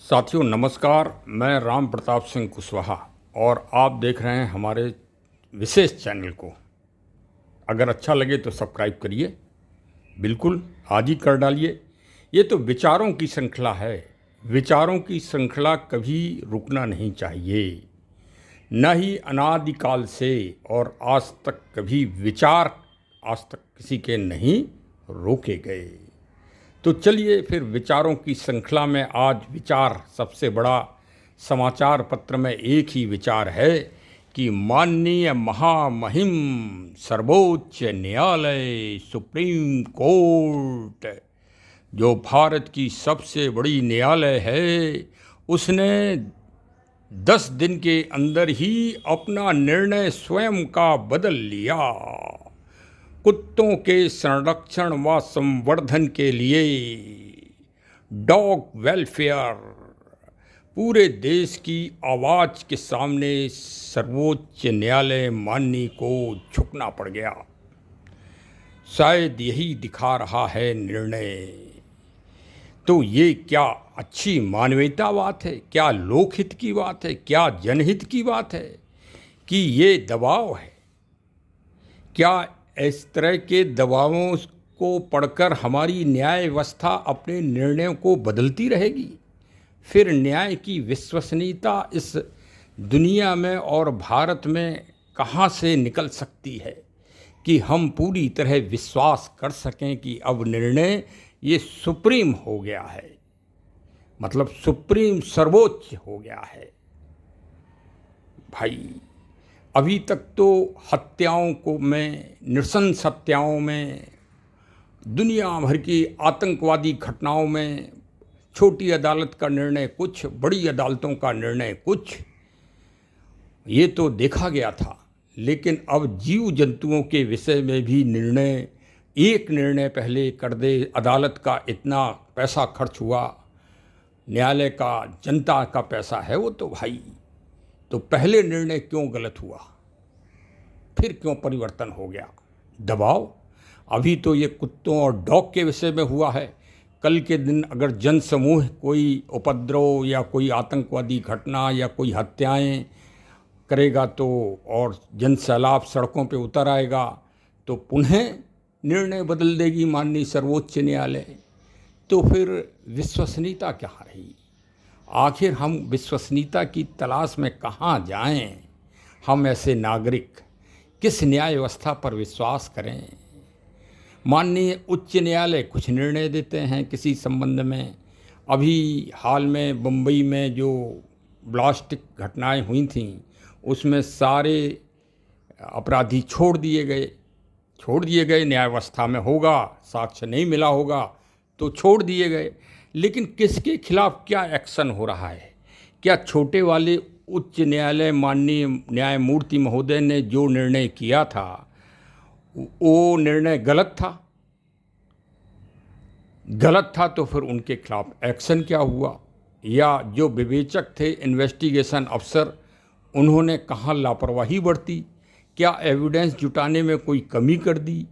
साथियों नमस्कार। मैं राम प्रताप सिंह कुशवाहा और आप देख रहे हैं हमारे विशेष चैनल को। अगर अच्छा लगे तो सब्सक्राइब करिए, बिल्कुल आज ही कर डालिए। ये तो विचारों की श्रृंखला है। विचारों की श्रृंखला कभी रुकना नहीं चाहिए, न ही अनादिकाल से, और आज तक कभी विचार आज तक किसी के नहीं रोके गए। तो चलिए फिर विचारों की श्रृंखला में आज विचार सबसे बड़ा समाचार पत्र में एक ही विचार है कि माननीय महामहिम सर्वोच्च न्यायालय सुप्रीम कोर्ट, जो भारत की सबसे बड़ी न्यायालय है, उसने 10 दिन के अंदर ही अपना निर्णय स्वयं का बदल लिया। कुत्तों के संरक्षण व संवर्धन के लिए डॉग वेलफेयर, पूरे देश की आवाज़ के सामने सर्वोच्च न्यायालय माननीय को झुकना पड़ गया। शायद यही दिखा रहा है निर्णय। तो ये क्या अच्छी मानवीयता बात है, क्या लोकहित की बात है, क्या जनहित की बात है कि ये दबाव है? क्या इस तरह के दबावों को पढ़कर हमारी न्याय व्यवस्था अपने निर्णयों को बदलती रहेगी? फिर न्याय की विश्वसनीयता इस दुनिया में और भारत में कहाँ से निकल सकती है कि हम पूरी तरह विश्वास कर सकें कि अब निर्णय ये सुप्रीम हो गया है, मतलब सुप्रीम सर्वोच्च हो गया है। भाई अभी तक तो हत्याओं को में, नृशंस हत्याओं में, दुनिया भर की आतंकवादी घटनाओं में छोटी अदालत का निर्णय कुछ, बड़ी अदालतों का निर्णय कुछ, ये तो देखा गया था। लेकिन अब जीव जंतुओं के विषय में भी एक निर्णय पहले कर दे, अदालत का इतना पैसा खर्च हुआ, न्यायालय का जनता का पैसा है वो, तो भाई तो पहले निर्णय क्यों गलत हुआ, फिर क्यों परिवर्तन हो गया? दबाव अभी तो ये कुत्तों और डॉग के विषय में हुआ है। कल के दिन अगर जनसमूह कोई उपद्रव या कोई आतंकवादी घटना या कोई हत्याएं करेगा तो, और जनसैलाब सड़कों पे उतर आएगा, तो पुनः निर्णय बदल देगी माननीय सर्वोच्च न्यायालय। तो फिर विश्वसनीयता कहाँ रही? आखिर हम विश्वसनीयता की तलाश में कहाँ जाएं? हम ऐसे नागरिक किस न्याय व्यवस्था पर विश्वास करें? माननीय उच्च न्यायालय कुछ निर्णय देते हैं किसी संबंध में। अभी हाल में मुंबई में जो ब्लास्ट घटनाएं हुई थीं, उसमें सारे अपराधी छोड़ दिए गए। न्याय व्यवस्था में होगा, साक्ष्य नहीं मिला होगा तो छोड़ दिए गए। लेकिन किसके खिलाफ क्या एक्शन हो रहा है? क्या छोटे वाले उच्च न्यायालय माननीय न्यायमूर्ति महोदय ने जो निर्णय किया था वो निर्णय गलत था तो फिर उनके खिलाफ एक्शन क्या हुआ? या जो विवेचक थे, इन्वेस्टिगेशन अफसर, उन्होंने कहाँ लापरवाही बरती? क्या एविडेंस जुटाने में कोई कमी कर दी?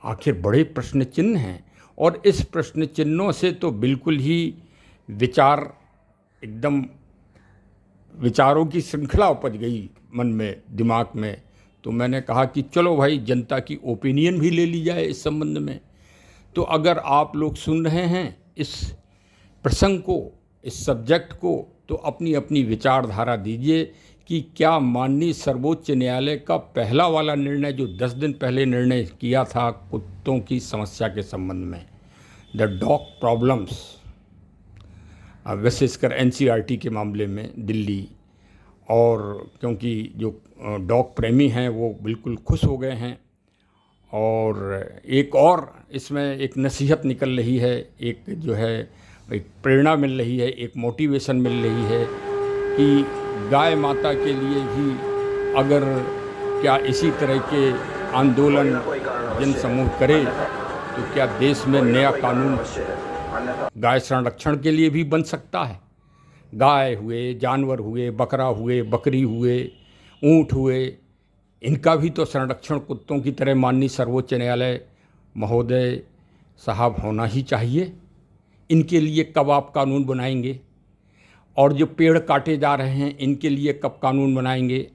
आखिर बड़े प्रश्न चिन्ह हैं, और इस प्रश्न चिन्हों से तो बिल्कुल ही विचारों की श्रृंखला उपज गई मन में, दिमाग में। तो मैंने कहा कि चलो भाई, जनता की ओपिनियन भी ले ली जाए इस संबंध में। तो अगर आप लोग सुन रहे हैं इस प्रसंग को, इस सब्जेक्ट को, तो अपनी अपनी विचारधारा दीजिए कि क्या माननीय सर्वोच्च न्यायालय का पहला वाला निर्णय, जो 10 दिन पहले निर्णय किया था कुत्तों की समस्या के संबंध में, द डॉग प्रॉब्लम्स, विशेषकर एनसीईआरटी के मामले में दिल्ली, और क्योंकि जो डॉग प्रेमी हैं वो बिल्कुल खुश हो गए हैं। और एक और इसमें एक नसीहत निकल रही है, एक जो है एक प्रेरणा मिल रही है, एक मोटिवेशन मिल रही है कि गाय माता के लिए भी अगर क्या इसी तरह के आंदोलन जनसमूह करे तो क्या देश में नया कानून गाय संरक्षण के लिए भी बन सकता है? गाय हुए, जानवर हुए, बकरा हुए, बकरी हुए, ऊँट हुए, इनका भी तो संरक्षण कुत्तों की तरह माननीय सर्वोच्च न्यायालय महोदय साहब होना ही चाहिए। इनके लिए कब आप कानून बनाएंगे? और जो पेड़ काटे जा रहे हैं इनके लिए कब कानून बनाएंगे।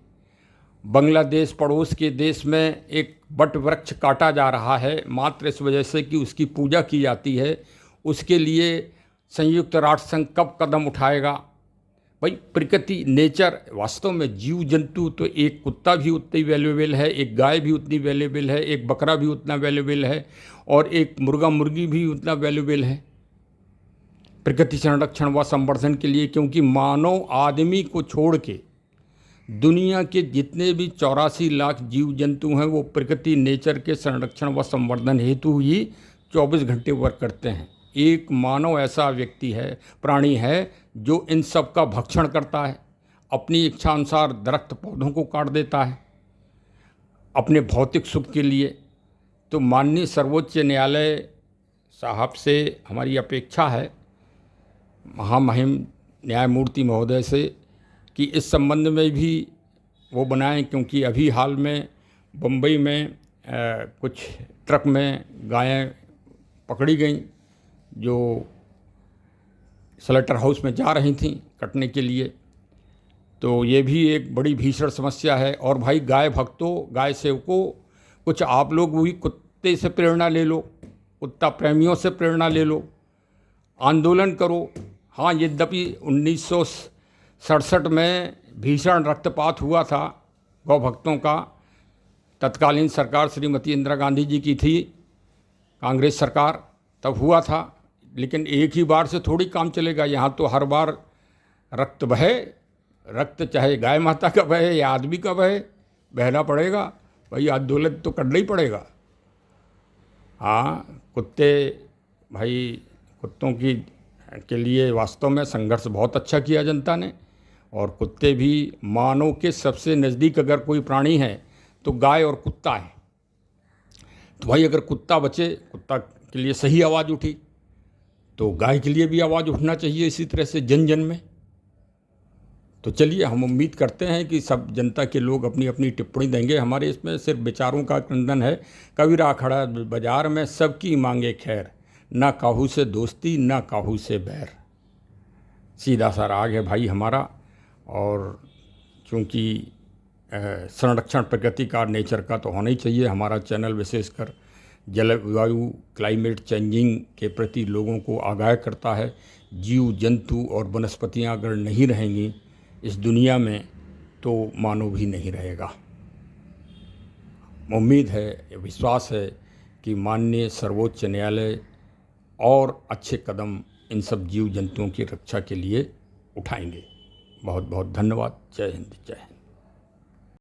बांग्लादेश पड़ोस के देश में एक वट वृक्ष काटा जा रहा है मात्र इस वजह से कि उसकी पूजा की जाती है, उसके लिए संयुक्त राष्ट्र संघ कब कदम उठाएगा। भाई प्रकृति, नेचर, वास्तव में जीव जंतु तो एक कुत्ता भी उतनी वैल्यूएबल है, एक गाय भी उतनी वैल्यूएबल है, एक बकरा भी उतना वैल्यूएबल है और एक मुर्गा मुर्गी भी उतना वैल्यूएबल है प्रकृति संरक्षण व संवर्धन के लिए। क्योंकि मानव आदमी को छोड़ के दुनिया के जितने भी 84 लाख जीव जंतु हैं वो प्रकृति नेचर के संरक्षण व संवर्धन हेतु ही 24 घंटे वर्क करते हैं। एक मानव ऐसा व्यक्ति है, प्राणी है, जो इन सब का भक्षण करता है, अपनी इच्छा अनुसार दरख्त पौधों को काट देता है अपने भौतिक सुख के लिए। तो माननीय सर्वोच्च न्यायालय साहब से हमारी अपेक्षा है, महामहिम न्यायमूर्ति महोदय से, कि इस संबंध में भी वो बनाएं। क्योंकि अभी हाल में बम्बई में कुछ ट्रक में गायें पकड़ी गईं जो स्लॉटर हाउस में जा रही थीं कटने के लिए। तो ये भी एक बड़ी भीषण समस्या है। और भाई गाय भक्तों, गाय सेवकों, कुछ आप लोग भी कुत्ते से प्रेरणा ले लो, कुत्ता प्रेमियों से प्रेरणा ले लो, आंदोलन करो। हाँ, यद्यपि 1967 में भीषण रक्तपात हुआ था गौ भक्तों का, तत्कालीन सरकार श्रीमती इंदिरा गांधी जी की थी, कांग्रेस सरकार, तब हुआ था। लेकिन एक ही बार से थोड़ी काम चलेगा, यहाँ तो हर बार रक्त बहे, रक्त चाहे गाय माता का बहे या आदमी का बहे, बहना पड़ेगा भाई, आंदोलन तो करना ही पड़ेगा। हाँ, कुत्ते, भाई कुत्तों की के लिए वास्तव में संघर्ष बहुत अच्छा किया जनता ने। और कुत्ते भी मानव के सबसे नज़दीक अगर कोई प्राणी है तो गाय और कुत्ता है। तो भाई अगर कुत्ता बचे, कुत्ता के लिए सही आवाज़ उठी, तो गाय के लिए भी आवाज़ उठना चाहिए इसी तरह से जन जन में। तो चलिए, हम उम्मीद करते हैं कि सब जनता के लोग अपनी अपनी टिप्पणी देंगे। हमारे इसमें सिर्फ विचारों का क्रंदन है। कबीरा खड़ा बाजार में सबकी मांगे खैर, ना काहू से दोस्ती ना काहू से बैर। सीधा सा राग है भाई हमारा। और चूँकि संरक्षण प्रकृति का, नेचर का तो होना ही चाहिए। हमारा चैनल विशेषकर जलवायु, क्लाइमेट चेंजिंग के प्रति लोगों को आगाह करता है। जीव जंतु और वनस्पतियाँ अगर नहीं रहेंगी इस दुनिया में तो मानव भी नहीं रहेगा। उम्मीद है, विश्वास है कि माननीय सर्वोच्च न्यायालय और अच्छे कदम इन सब जीव जंतुओं की रक्षा के लिए उठाएंगे। बहुत बहुत धन्यवाद। जय हिंद, जय हिंद।